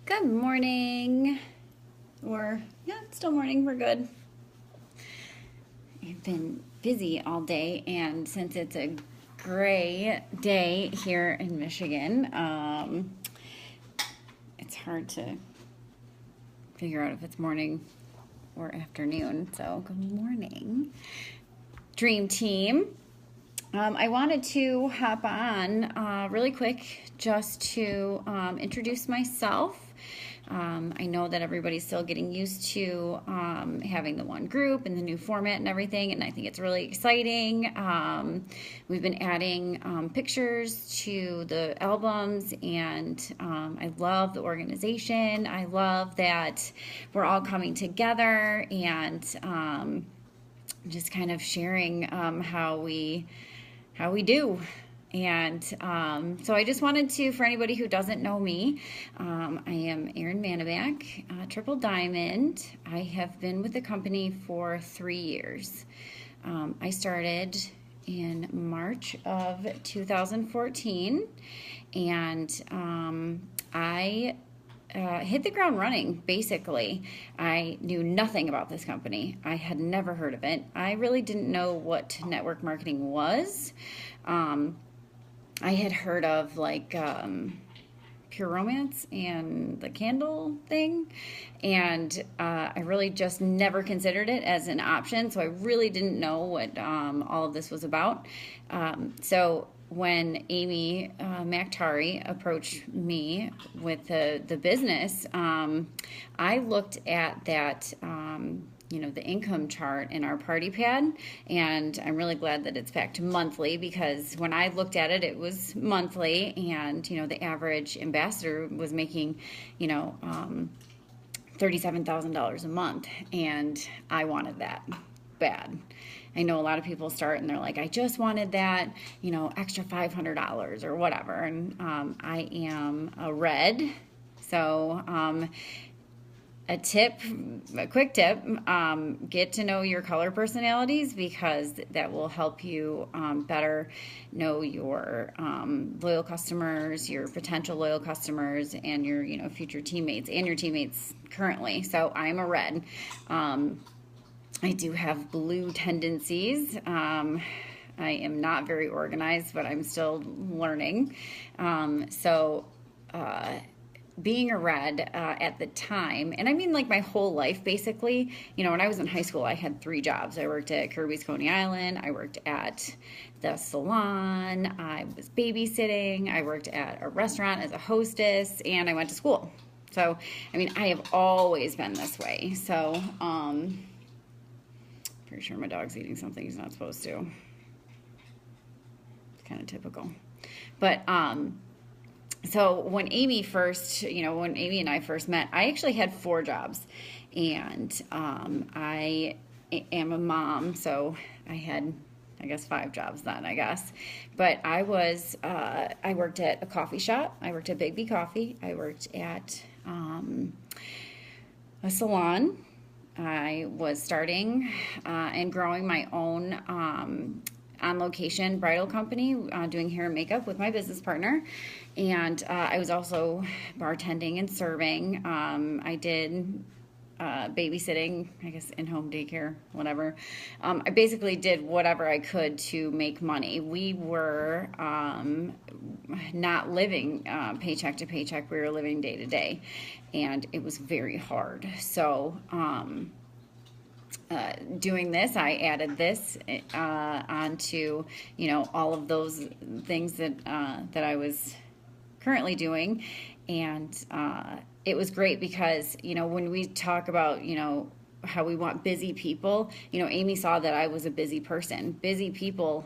Good morning. Yeah, it's still morning. We're good. I've been busy all day, and since it's a gray day here in Michigan, it's hard to figure out if it's morning or afternoon. So, good morning, Dream Team. I wanted to hop on really quick just to introduce myself. I know that everybody's still getting used to having the one group and the new format and everything, and I think it's really exciting. We've been adding pictures to the albums, and I love the organization. I love that we're all coming together and just kind of sharing how we do. And so I just wanted to, for anybody who doesn't know me, I am Erin Manaback, Triple Diamond. I have been with the company for 3 years. I started in March of 2014, and I hit the ground running, basically. I knew nothing about this company. I had never heard of it. I really didn't know what network marketing was. I had heard of Pure Romance and the candle thing, and I really just never considered it as an option, so I really didn't know what all of this was about. So when Amy Mactari approached me with the business, I looked at that the income chart in our party pad, and I'm really glad that it's back to monthly, because when I looked at it, it was monthly, and the average ambassador was making $37,000 a month, and I wanted that bad. I know a lot of people start and they're like, I just wanted that, extra $500 or whatever, and I am a red, so a quick tip, get to know your color personalities, because that will help you better know your loyal customers, your potential loyal customers, and your future teammates and your teammates currently. So I'm a red. I do have blue tendencies. I am not very organized, but I'm still learning. Being a red at the time, and I mean my whole life basically, when I was in high school, I had 3 jobs. I worked at Kirby's Coney Island, I worked at the salon, I was babysitting, I worked at a restaurant as a hostess, and I went to school. So, I have always been this way. So, pretty sure my dog's eating something he's not supposed to. It's kind of typical. But, so when Amy and I first met, I actually had 4 jobs, and I am a mom, so I had, 5 jobs then, But I worked at a coffee shop. I worked at Big B Coffee. I worked at a salon. I was starting and growing my own on-location bridal company, doing hair and makeup with my business partner, and I was also bartending and serving. I did babysitting, in-home daycare, whatever. I basically did whatever I could to make money. We were not living paycheck to paycheck. We were living day to day, and it was very hard. So doing this, I added this onto all of those things that I was currently doing, and it was great because when we talk about how we want busy people, Amy saw that I was a busy person. Busy people,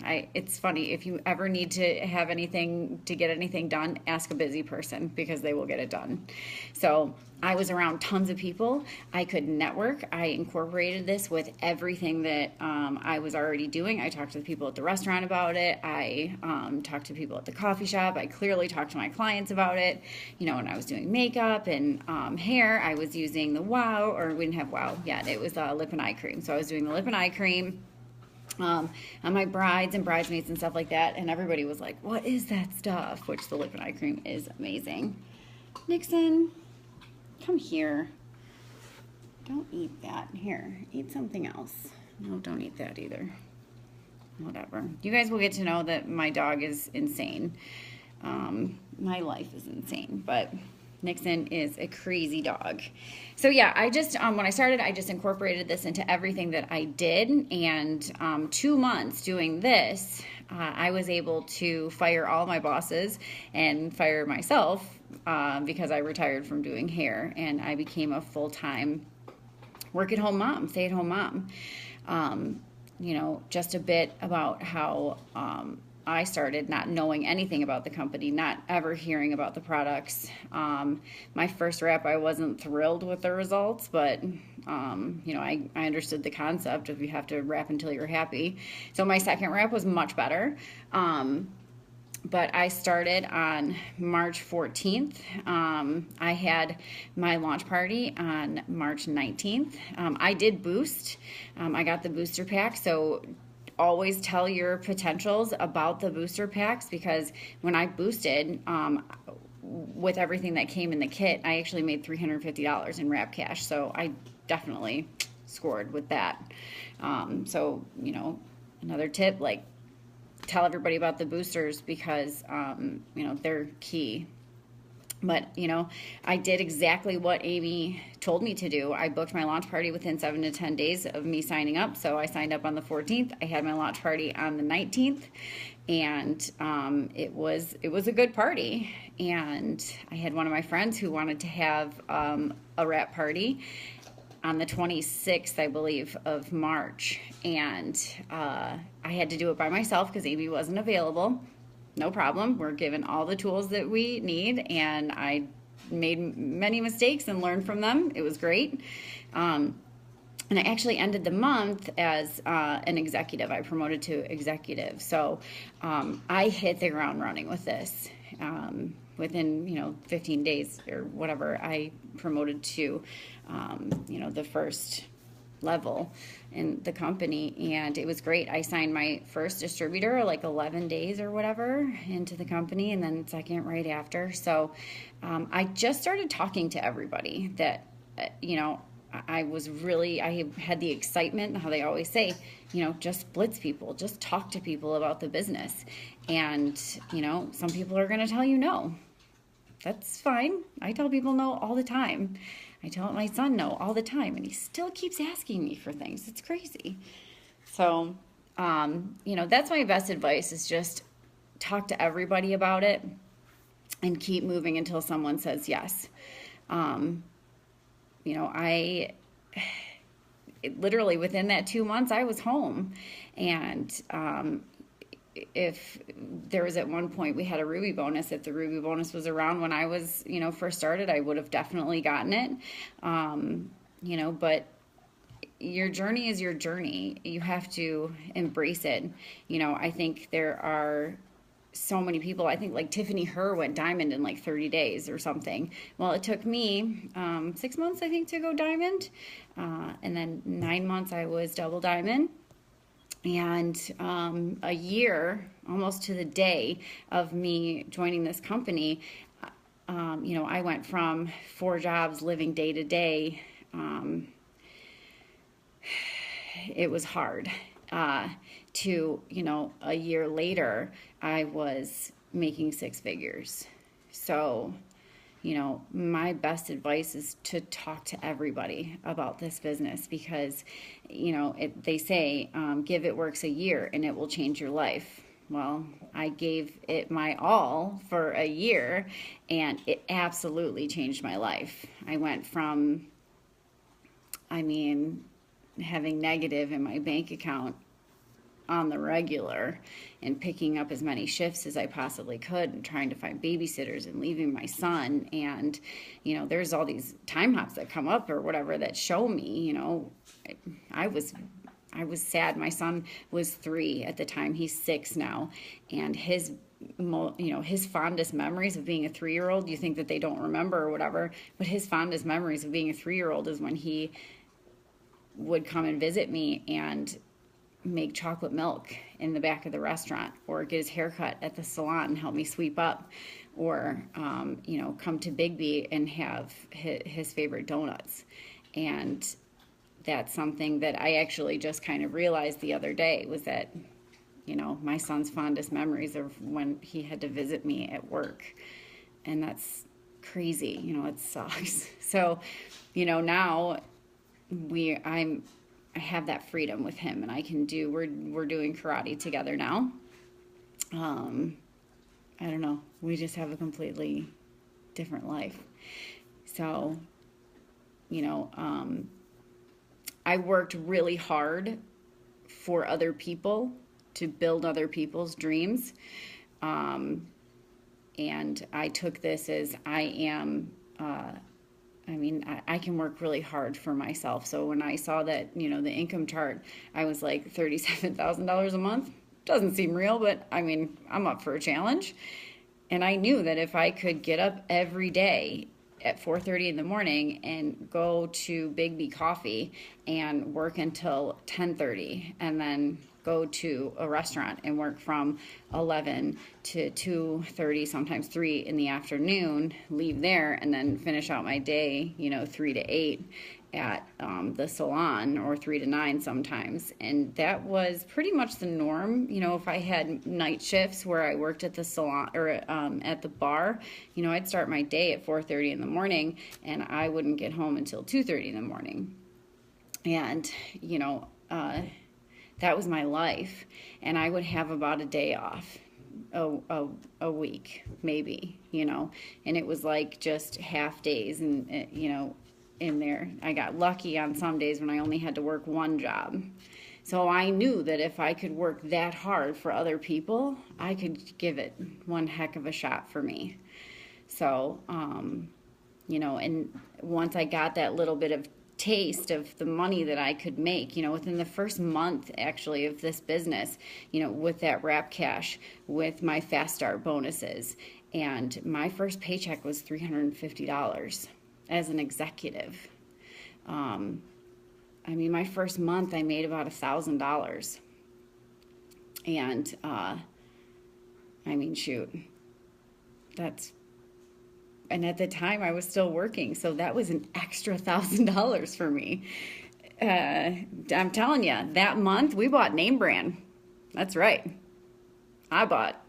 it's funny, if you ever need to have anything to get anything done, ask a busy person, because they will get it done. So I was around tons of people. I could network. I incorporated this with everything that I was already doing. I talked to the people at the restaurant about it. I talked to people at the coffee shop. I clearly talked to my clients about it. When I was doing makeup and hair, I was using the WOW, or we didn't have WOW yet. It was lip and eye cream. So I was doing the lip and eye cream on my brides and bridesmaids and stuff like that, and everybody was like, what is that stuff? Which the lip and eye cream is amazing. Nixon, Come here. Don't eat that. Here, eat something else. No, don't eat that either. Whatever. You guys will get to know that my dog is insane. My life is insane, but Nixon is a crazy dog. So yeah, I just, when I started, I just incorporated this into everything that I did. And 2 months doing this, I was able to fire all my bosses and fire myself because I retired from doing hair, and I became a full-time work-at-home mom, stay-at-home mom. You know, just a bit about how I started not knowing anything about the company, not ever hearing about the products. My first wrap, I wasn't thrilled with the results, but you know, I understood the concept of you have to wrap until you're happy. So my second wrap was much better. But I started on March 14th. I had my launch party on March 19th. I did boost. I got the booster pack, so always tell your potentials about the booster packs, because when I boosted, with everything that came in the kit, I actually made $350 in wrap cash, so I definitely scored with that. So, you know, another tip, like, tell everybody about the boosters, because, you know, they're key. But, you know, I did exactly what Amy told me to do. I booked my launch party within 7 to 10 days of me signing up. So I signed up on the 14th. I had my launch party on the 19th. And it was a good party. And I had one of my friends who wanted to have a wrap party on the 26th, I believe, of March. And I had to do it by myself because Amy wasn't available. No problem. We're given all the tools that we need, and I made many mistakes and learned from them. It was great. And I actually ended the month as an executive. I promoted to executive. So I hit the ground running with this. Within, you know, 15 days or whatever, I promoted to, you know, the first level in the company, and it was great. I signed my first distributor like 11 days or whatever into the company, and then second right after. So I just started talking to everybody that, you know, I had the excitement, how they always say, you know, just blitz people, just talk to people about the business. And, you know, some people are going to tell you no. That's fine. I tell people no all the time. I tell my son no all the time, and he still keeps asking me for things. It's crazy. So, you know, that's my best advice, is just talk to everybody about it and keep moving until someone says yes. You know, literally within that 2 months, I was home. And if there was at one point we had a Ruby bonus, if the Ruby bonus was around when I was, you know, first started, I would have definitely gotten it. You know, but your journey is your journey. You have to embrace it. You know, I think there are so many people. I think like Tiffany Herr went diamond in like 30 days or something. Well, it took me 6 months, I think, to go diamond. And then 9 months I was double diamond. And a year, almost to the day of me joining this company, you know, I went from 4 jobs, living day to day. It was hard. To, you know, a year later, I was making 6 figures. So, you know, my best advice is to talk to everybody about this business, because, you know, they say, give it works a year and it will change your life. Well, I gave it my all for a year, and it absolutely changed my life. I went from, I mean, having negative in my bank account on the regular and picking up as many shifts as I possibly could and trying to find babysitters and leaving my son. And, you know, there's all these time hops that come up or whatever that show me, you know, I was sad. My son was 3 at the time. He's 6 now. And his fondest memories of being a 3-year-old, you think that they don't remember or whatever, but his fondest memories of being a 3-year-old is when he would come and visit me and make chocolate milk in the back of the restaurant, or get his haircut at the salon and help me sweep up, or, come to Bigby and have his favorite donuts. And that's something that I actually just kind of realized the other day, was that, my son's fondest memories are when he had to visit me at work. And that's crazy, it sucks. So, now I have that freedom with him, and I can we're doing karate together now. I don't know. We just have a completely different life. So, I worked really hard for other people to build other people's dreams. And I took this as I can work really hard for myself. So when I saw that, the income chart, I was like $37,000 a month. Doesn't seem real, but I'm up for a challenge. And I knew that if I could get up every day at 4:30 in the morning and go to Bigby Coffee and work until 10:30, and then go to a restaurant and work from 11 to 2:30, sometimes 3 in the afternoon, leave there, and then finish out my day, 3 to 8 at the salon, or 3 to 9 sometimes. And that was pretty much the norm. If I had night shifts where I worked at the salon or at the bar, I'd start my day at 4:30 in the morning, and I wouldn't get home until 2:30 in the morning. And, that was my life. And I would have about a day off a week, maybe, and it was like just half days, and, in there. I got lucky on some days when I only had to work one job. So I knew that if I could work that hard for other people, I could give it one heck of a shot for me. So, and once I got that little bit of taste of the money that I could make, within the first month actually of this business, with that Wrap Cash, with my Fast Start bonuses, and my first paycheck was $350 as an executive. My first month I made about $1,000, and shoot, and at the time I was still working, so that was an extra $1,000 for me. I'm telling you, that month we bought name brand. That's right, I bought.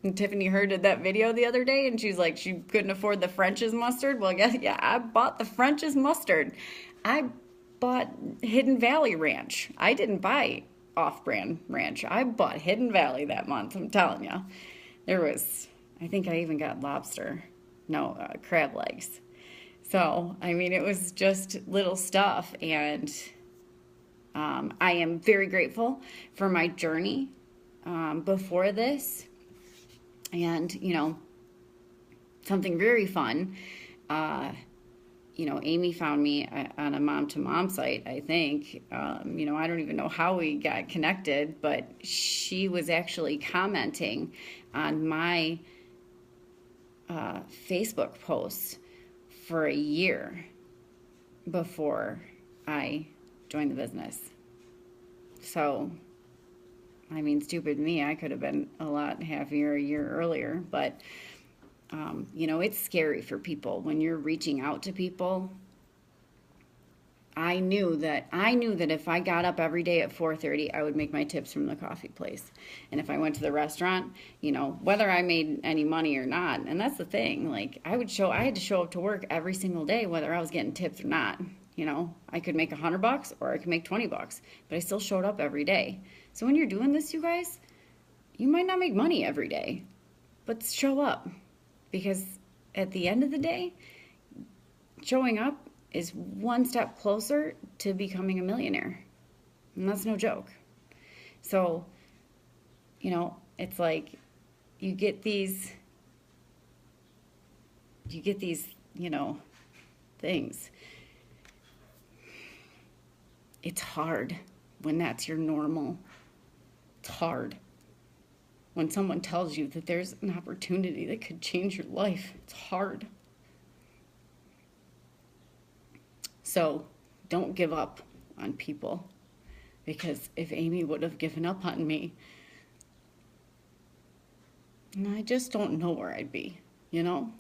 And Tiffany heard that video the other day, and she's like, she couldn't afford the French's mustard. Well, yeah, I bought the French's mustard. I bought Hidden Valley Ranch. I didn't buy off-brand ranch. I bought Hidden Valley that month. I'm telling you, I think I even got crab legs. So, it was just little stuff, and I am very grateful for my journey before this. And, something very fun, Amy found me on a mom-to-mom site, I think. I don't even know how we got connected, but she was actually commenting on my Facebook posts for a year before I joined the business. So, stupid me, I could have been a lot happier a year earlier, but, it's scary for people when you're reaching out to people. I knew that if I got up every day at 4:30, I would make my tips from the coffee place. And if I went to the restaurant, whether I made any money or not, and that's the thing, like I had to show up to work every single day, whether I was getting tips or not. I could make $100 or I could make $20, but I still showed up every day. So when you're doing this, you guys, you might not make money every day, but show up, because at the end of the day, showing up is one step closer to becoming a millionaire. And that's no joke. So, it's like you get these, things. It's hard when that's your normal. It's hard when someone tells you that there's an opportunity that could change your life. It's hard. So don't give up on people, because if Amy would have given up on me, And I just don't know where I'd be, you know?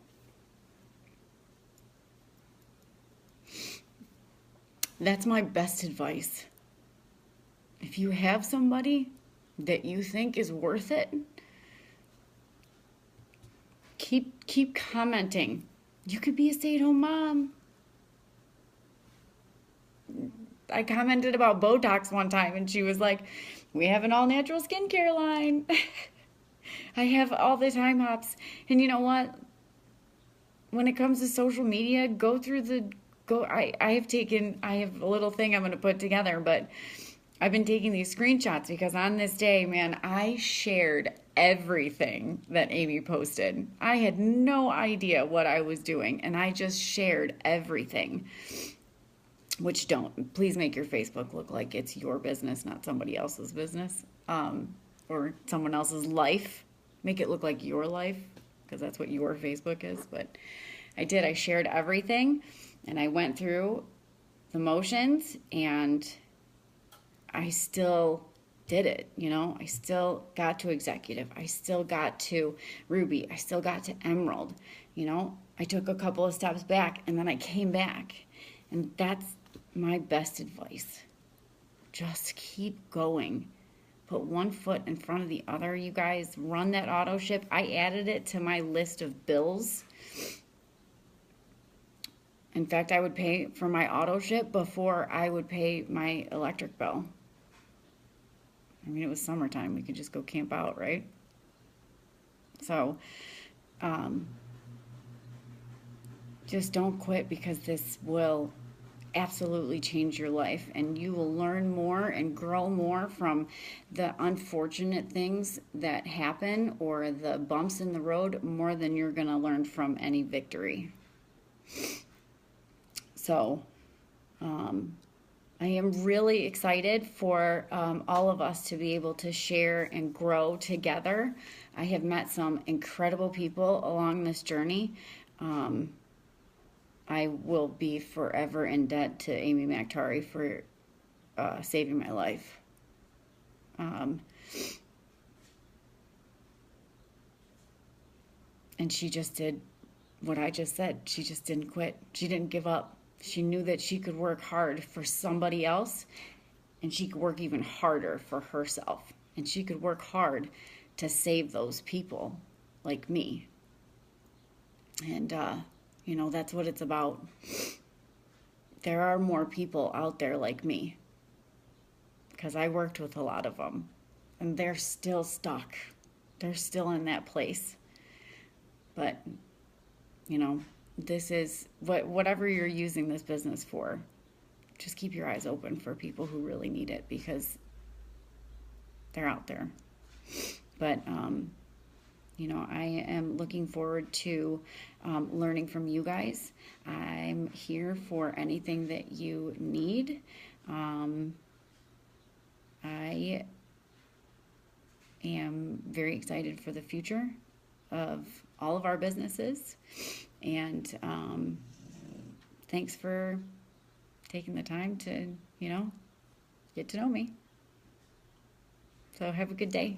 That's my best advice. If you have somebody that you think is worth it, keep commenting. You could be a stay-at-home mom. I commented about Botox one time and she was like, we have an all-natural skincare line. I have all the time hops. And you know what? When it comes to social media, I have a little thing I'm going to put together, but I've been taking these screenshots because on this day, man, I shared everything that Amy posted. I had no idea what I was doing, and I just shared everything. Which please make your Facebook look like it's your business, not somebody else's business, or someone else's life. Make it look like your life, because that's what your Facebook is. But I shared everything, and I went through the motions, and I still did it, you know? I still got to executive. I still got to Ruby. I still got to Emerald, you know? I took a couple of steps back, and then I came back. And that's my best advice. Just keep going. Put one foot in front of the other, you guys. Run that auto ship. I added it to my list of bills. In fact, I would pay for my auto ship before I would pay my electric bill. I mean, it was summertime. We could just go camp out, right? So, just don't quit, because this will absolutely change your life, and you will learn more and grow more from the unfortunate things that happen or the bumps in the road more than you're going to learn from any victory. So I am really excited for all of us to be able to share and grow together. I have met some incredible people along this journey. I will be forever in debt to Amy McTari for saving my life. And she just did what I just said. She just didn't quit. She didn't give up. She knew that she could work hard for somebody else, and she could work even harder for herself. And she could work hard to save those people like me. And, you know, that's what it's about. There are more people out there like me, because I worked with a lot of them, and they're still stuck. They're still in that place. But, you know, this is whatever you're using this business for, just keep your eyes open for people who really need it, because they're out there. But, you know, I am looking forward to learning from you guys. I'm here for anything that you need. I am very excited for the future of all of our businesses. And thanks for taking the time to, you know, get to know me. So have a good day.